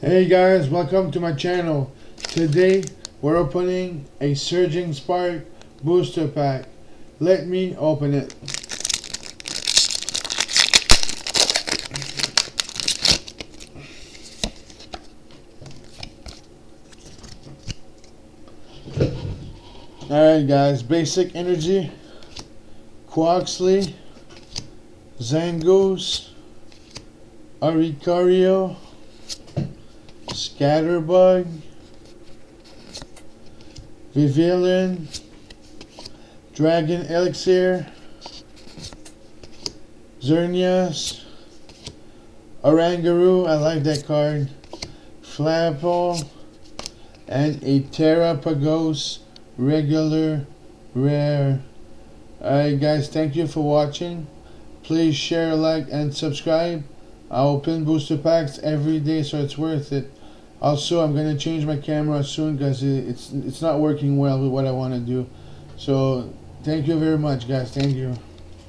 Hey guys, welcome to my channel. Today we're opening a Surging Spark booster pack. Let me open it. Alright guys, basic energy, Quaxley, Zangoose, Aricario, Scatterbug, Vivillon, Dragon Elixir, Xerneas, Oranguru, I like that card, Flapple, and a Terrapagos regular rare. Alright guys, thank you for watching. Please share, like, and subscribe. I open booster packs every day, so it's worth it. Also, I'm gonna change my camera soon because it's not working well with what I want to do. So thank you very much guys. Thank you.